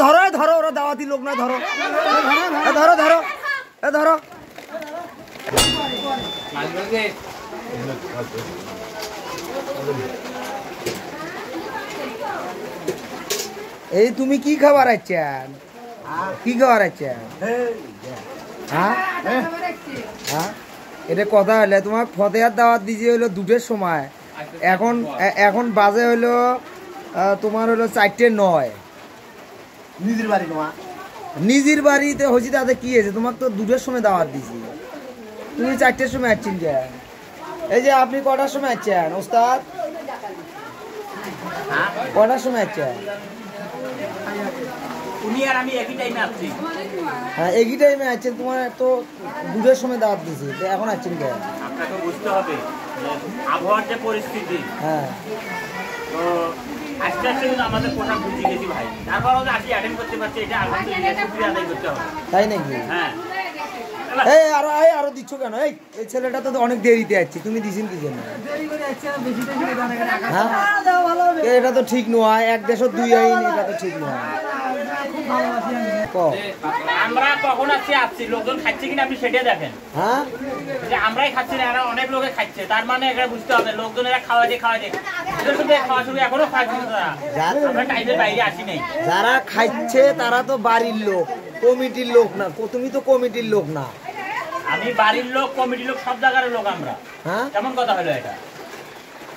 ধরো ধরো, ওরা দাওয়াতি লোক না, ধরো ধরো ধরো ধরো। এই তুমি কি খাবার আছেন? কি খাবার আছেন? হ্যাঁ হ্যাঁ, এটা কথা হলে তোমার ফতেহার দাওয়াত দিয়েছে হলো 2টের সময়, এখন বাজে হলো তোমার হলো 4:09। নিজের বাড়ি তোমার? নিজের বাড়িতে হয়েছি, তাতে কি হয়েছে? তোমাকে তো 2টের সময় দাওয়াত দিছি, তুমি 4টের সময় আসছেন যে। এই যে আপনি কটার সময় আসছেন ওস্তাদ? কটার সময় আসছেন? উনি আর আমি একই টাইমে আসছি। হ্যাঁ একই টাইমে আসছেন, তোমার তো 2টের সময় দাওয়াত দিছি, তো এখন আসছেন কে? আপনাকে বুঝতে হবে আবহাওয়ার যে পরিস্থিতি, হ্যাঁ তো আজকে আজকে কিন্তু আমাদের পোশাক বুঝে গেছি ভাই, তারপর আসি অ্যাটেন্ড করতে পারছি, এটা আলহামদুলিল্লাহ শুকরিয়া আদায় করতে হবে। তাই নাকি? হ্যাঁ। এই আরো দিচ্ছ কেন? এই ছেলেটা তো অনেক দেরিতে আসছে, তুমি দিছেন কি জন্য? এটা তো ঠিক নয়, 1 দেশ 2 আইন, এটা তো ঠিক নয়। আমরা কখন আসছি লোকজন খাচ্ছে কিনা আপনি সেটা দেখেন। হ্যাঁ যে আমরাই খাচ্ছি না, এরা অনেক লোকে খাচ্ছে, তার মানে এটা বুঝতে হবে লোকজন এরা খাওয়া দিয়ে খাওয়া শুরু এখনো খাচ্ছে আমরা টাইমের বাইরে আসি নাই। যারা খাচ্ছে তারা তো বাড়ির লোক, কমিটির লোক না। তুমি তো কমিটির লোক না। আমি বাড়ির লোক, কমিটির লোক, সব জায়গার লোক আমরা। হ্যাঁ কেমন কথা হলো এটা?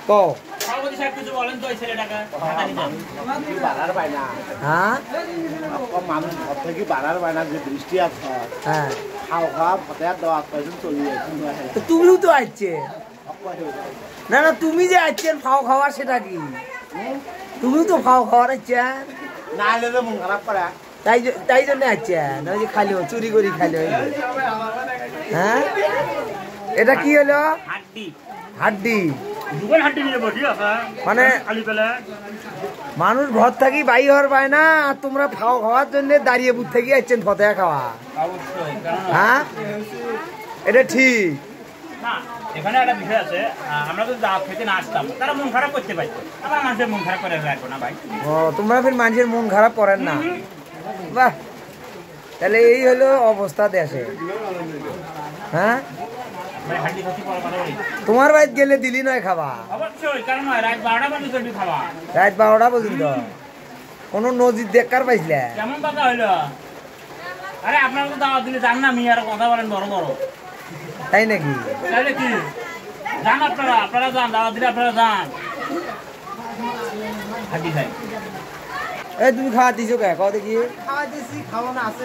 কও সভাপতি সাহেব কিছু বলেন তো এই ছেলেটাকে। বাড়ার বায়না, হ্যাঁ মানুষ ঘর থেকে বাড়ার বায়না, যে বৃষ্টি আছে, হ্যাঁ খাওয়া ফতেহার দাওয়াত পাইছেন চলিয়ে তো তুমিও তো আসছে না? না তুমি যে আসছেন ফাও খাওয়ার, সেটা কি? তুমিও তো ফাও খাওয়ার আসছেন না, এলে তো মন খারাপ করে। তাই জন্য আসছেন, ওই যে খাইলো চুরি করি খাইলো। হ্যাঁ এটা কি হলো? হাড্ডি। হাড্ডি হাড্ডি নিয়ে বসি মানে মানুষ ঘর থাকি বাই হওয়ার পায় না, আর তোমরা ফাও খাওয়ার জন্য দাঁড়িয়ে বুথ থেকে আসছেন ফতেহা খাওয়া। অবশ্যই। হ্যাঁ এটা ঠিক না, এখানে একটা বিষয় আছে, আমরা তো দাওয়াত খেতে না আসতাম, তারা মন খারাপ করতে পারতো, আবার মানুষের মন খারাপ করে রাখবো না ভাই। ও তোমরা ফির মানুষের মন খারাপ করেন না? বাহ, তাহলে এই হলো অবস্থা দেশে। হ্যাঁ তোমার বাড়ি গেলে দিলি নয় খাবা? অবশ্যই, কারণ রাত 12টা পর্যন্ত খাওয়া। রাত 12টা পর্যন্ত কোন নজির দেখার পাইছিলে? কেমন কথা হইলো? আরে আপনারা তো দাওয়াত দিলে জান না, আমি আর কথা বলেন বড় বড়। তাই নাকি? তাহলে কি যান আপনারা যান, দাওয়াত দিলে আপনারা যান। হাড্ডি খাই। এই তুমি খাওয়া দিছো কে? কও দেখি। খাওয়া দিছি, খাওয়া না আছে,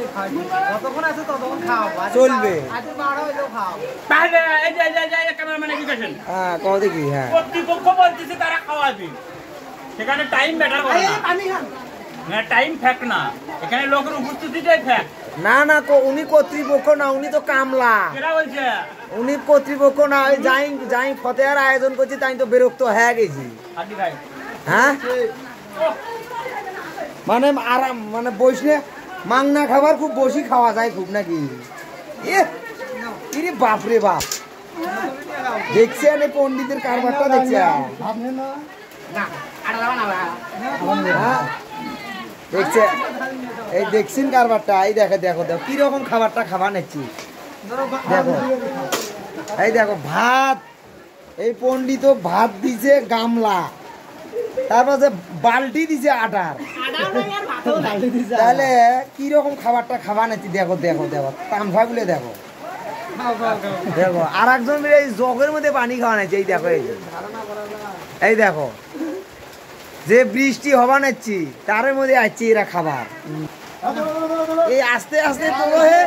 যতক্ষণ আছে ততক্ষণ খাও, চলবে। আজকে 12 হইলেও খাও। তাহলে এই যে ক্যামেরাম্যান কি কইছেন? হ্যাঁ কও দেখি। হ্যাঁ কর্তৃপক্ষ বলতেছে তারা খাওয়াবে, সেখানে টাইম ম্যাটার করে না। না, টাইম ফ্যাক্ট না, এখানে লোকের উপস্থিতিটাই ফ্যাক্ট। না না, উনি কর্তৃপক্ষ না, উনি তো কামলা। কেরা বলছে? উনি কর্তৃপক্ষ না, ওই যাই ফতেহার আয়োজন করছি তাই তো বিরক্ত হয়ে গেছি। হাড্ডি খাই। হ্যাঁ মানে আরাম, মানে বসলে মাংনা খাবার খুব বসি খাওয়া যায় খুব নাকি? ইরে বাপ রে বাপ, দেখছেন এই পন্ডিতের কারবারটা? দেখছেন? দেখছে এই দেখছেন কারবারটা? এই দেখো দেখো দেখো কিরকম খাবারটা খাবা নিচ্ছি। দেখো এই দেখো ভাত, এই পন্ডিত ভাত দিছে গামলা, তারপর যে বালতি দিছে আটার, তাহলে কিরকম খাবারটা খাবা নাকি? দেখো দেখো দেখো তামসা গুলো দেখো দেখো, আর একজন এই জগের মধ্যে পানি খাওয়া নাকি। এই দেখো এই দেখো যে বৃষ্টি হবা নাচ্ছি তার মধ্যে আসছে এরা খাবার। এই আস্তে আস্তে তোলো হে,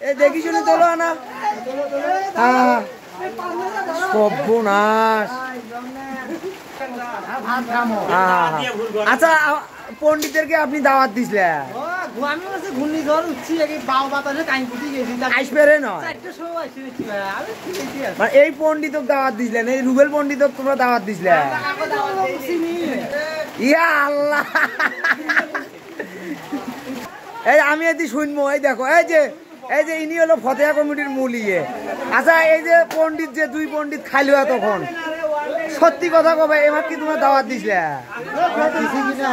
এই দেখি শুনে তোলো না। হ্যাঁ সর্বনাশ। আচ্ছা পন্ডিতেরকে আপনি দাওয়াত দিছিলেন? এই পন্ডিত দাওয়াত দিছিলেন? এই রুবেল পন্ডিত তোমরা দাওয়াত দিছিলেন? ইয়া আল্লাহ, এই আমি এদি শুনবো। এই দেখো এই যে ইনি হলো ফতেহা কমিটির মূল ইয়ে। আচ্ছা এই যে পন্ডিত, যে 2 পন্ডিত খাইলো তখন সত্যি কথা কবে এবার কি তোমার দাওয়াত দিছিলে?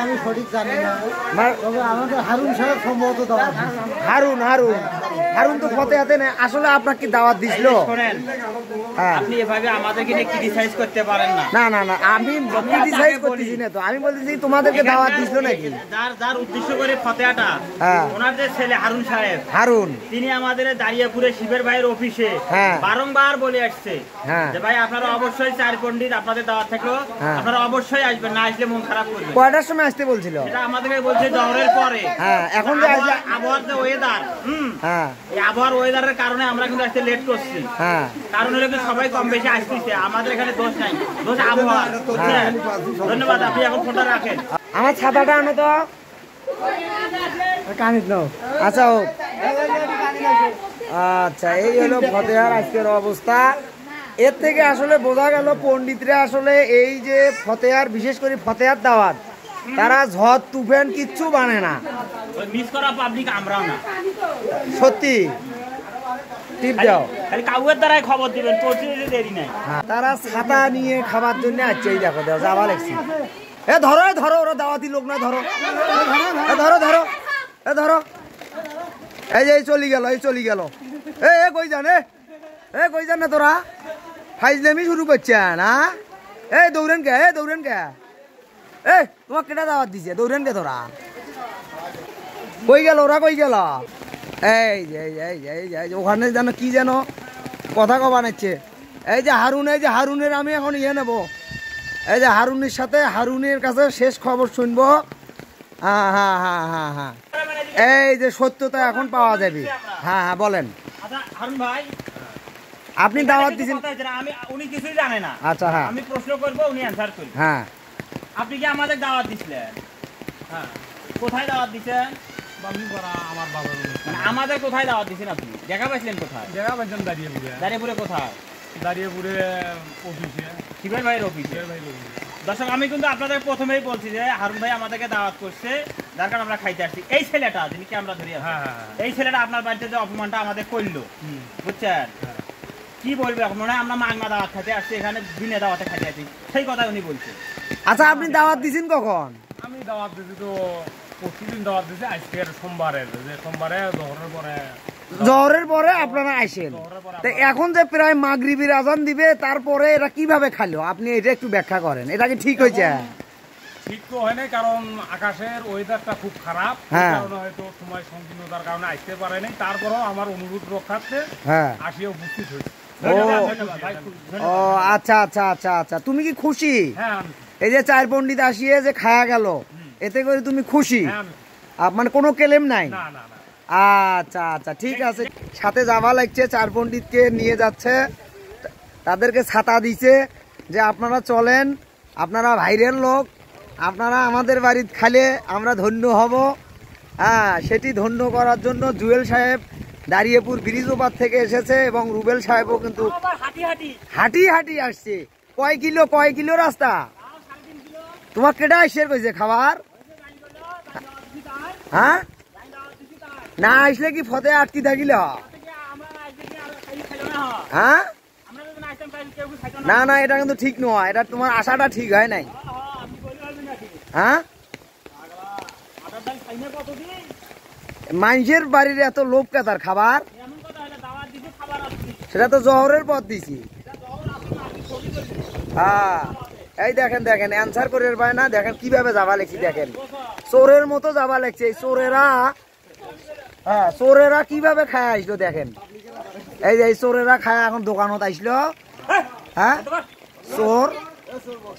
আমি সঠিক জানি না, মানে তবে আমাদের হারুন সাহেব সম্ভবত দাওয়াত দিয়েছে। হারুন তো ফতে হাতে নেই, আসলে আপনাকে কি দাওয়াত দিছিল? শোনেন, হ্যাঁ। আপনি এভাবে আমাদেরকে নিয়ে ক্রিটিসাইজ করতে পারেন না। না আমি ক্রিটিসাইজ করতেছি না তো, আমি বলতেছি তোমাদেরকে দাওয়াত দিছিল নাকি? যার উদ্দেশ্য করে ফতেহাটা, হ্যাঁ। ওনার যে ছেলে হারুন সাহেব, হারুন তিনি আমাদের দাঁড়িয়াপুরে শিবের ভাইয়ের অফিসে হ্যাঁ। বারংবার বলে আসছে হ্যাঁ। যে ভাই আপনারা অবশ্যই চার পণ্ডিত আপনাদের দাওয়াত থাকলো, হ্যাঁ। আপনারা অবশ্যই আসবেন, না আসলে মন খারাপ করবে। কয়টার সময় আসতে বলছিল? এটা আমাদেরকে বলছে জহরের পরে। হ্যাঁ, এখন যে আসলে- আবহাওয়ার যে ওয়েদার, হ্যাঁ এই আবহাওয়ার ওয়েদারের কারণে আমরা কিন্তু আসতে লেট করছি। হ্যাঁ কারণ হলো কি সবাই কম বেশি আসতেছে, আমাদের এখানে দোষ নাই, দোষ আবহাওয়া। বুঝছেন? ধন্যবাদ, আপনি এখন ফোনটা রাখেন। আমার ছাতাটা আনো তো। কানিত নাও। আচ্ছা হোক। আচ্ছা, এই হলো ফতেহার আজকের অবস্থা। এর থেকে আসলে বোঝা গেল পণ্ডিতরা আসলে এই যে ফতেহার, বিশেষ করে ফতেহার দাওয়াত, তারা ঝড় তুফান কিচ্ছু বানে না। ওই মিস করা পাবলিক আমরাও না। সত্যি টিপ দাও। খালি কাউয়ের দ্বারাই খবর দিবেন, পৌঁছে দেরি নাই। হ্যাঁ, তারা ছাতা নিয়ে খাবার জন্য আসছে। এই দেখো দেখো, যাওয়া লাগছে। এ ধরো ওরা দাওয়াতি লোক না, ধরো ধরো। এই যে চলি গেল। এ কই যান? এ কই যান না তোরা? ফাইজলামি শুরু করছে না? এই দৌড়েন কে? এ তোমার কেটা দাওয়াত দিছে? দৌড়েন কে তোরা? কই গেল ওরা? কই গেল? এই যে ওখানে যেন কি যেন কথা কবা নিচ্ছে। এই যে হারুনের আমি এখন ইয়ে নেব। এই যে হারুনের সাথে, হারুনের কাছে শেষ খবর শুনবো। হ্যাঁ এই যে সত্যতা এখন পাওয়া যাবে। হ্যাঁ বলেন। আচ্ছা হারুন ভাই, আপনি দাওয়াত দিয়েছেন? উনি কিছুই জানে না। আচ্ছা, হ্যাঁ। আমি প্রশ্ন করবো, উনি অ্যান্সার করবেন। হ্যাঁ। আপনি কি আমাদের দাওয়াত দিছিলেন? হ্যাঁ। কোথায় দাওয়াত দিছেন? আমার বাবার মানে আমাদের কোথায় দাওয়াত দিছেন আপনি? দেখা পাইছিলেন কোথায়? জায়গা পাইছেন দাঁড়িয়েপুরে কোথায়? দাঁড়িয়েপুরে অফিসে। শিবের ভাইয়ের অফিসে। দর্শক, আমি কিন্তু আপনাদের প্রথমেই বলছি যে হারুন ভাই আমাদেরকে দাওয়াত করছে, যার কারণে আমরা খাইতে আসছি। এই ছেলেটা যিনি কি আমরা ধরি, এই ছেলেটা আপনার বাড়িতে যে অপমানটা আমাদের করলো, বুঝছেন? কি বলবে এখন? মনে হয় আমরা মাগনা দাওয়াত খাইতে আসছি, এখানে বিনা দাওয়াতে খাইতে আসছি, সেই কথাই উনি বলছে। আচ্ছা, আপনি দাওয়াত দিয়েছেন কখন? আমি দাওয়াত দিয়েছি তো প্রতিদিন দাওয়াত দিয়েছি, আজকের সোমবারে জহরের পরে আপনারা আসেন। তো এখন যে প্রায় মাগরিবের আজান দিবে, তারপরে এরা কিভাবে খালো? আপনি এটা একটু ব্যাখ্যা করেন। এটা কি ঠিক হয়েছে? ঠিক তো হয় না, কারণ আকাশের ওয়েদারটা খুব খারাপ, হ্যাঁ। কারণে হয়তো সময় সংকীর্ণতার কারণে আসতে পারে নাই। তারপরেও আমার অনুরোধ রক্ষার্থে হ্যাঁ। আসিয়া উপস্থিত হয়েছে। ও আচ্ছা। তুমি কি খুশি? হ্যাঁ, আমি এই যে চার পণ্ডিত আসিয়ে যে খায়া গেল, এতে করে তুমি খুশি? হ্যাঁ, আমি মানে কোনো কেলেম নাই? না। আচ্ছা ঠিক আছে। সাথে যাওয়া লাগছে, চার পণ্ডিতকে নিয়ে যাচ্ছে, তাদেরকে ছাতা দিছে যে আপনারা চলেন, আপনারা ভাইরের লোক, আপনারা আমাদের বাড়িতে খালে আমরা ধন্য হব। হ্যাঁ, সেটি ধন্য করার জন্য জুয়েল সাহেব দাঁড়িয়েপুর ব্রিজ ওপার থেকে এসেছে, এবং রুবেল সাহেবও কিন্তু হাঁটি আসছে। কয় কিলো রাস্তা? তোমার কেটা আসছে কইছে খাবার? হ্যাঁ, না আসলে কি ফতে আটকি থাকিল? হ্যাঁ, না এটা কিন্তু ঠিক নয়। এটা তোমার আশাটা ঠিক হয় নাই। হ্যাঁ, মানুষের বাড়ির এত লোভ কাতার খাবার, সেটা তো জহরের পথ দিছি। হ্যাঁ, এই দেখেন অ্যান্সার করে পায় না। দেখেন কিভাবে যাবা লেখছি, দেখেন চোরের মতো যাবা লেখছে। এই চোরেরা কিভাবে খায় আসলো দেখেন। এই যে চোরেরা খায় এখন দোকানত আসলো। হ্যাঁ,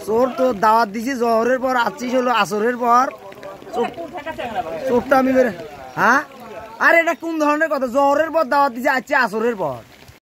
চোর তো দাওয়াত দিছি জহরের পর, আসছিস হলো আসরের পর। চোরটা আমি হ্যাঁ, আরে এটা কোন ধরনের কথা? জহরের পর দাওয়াত দিছি, আসছে আসরের পর।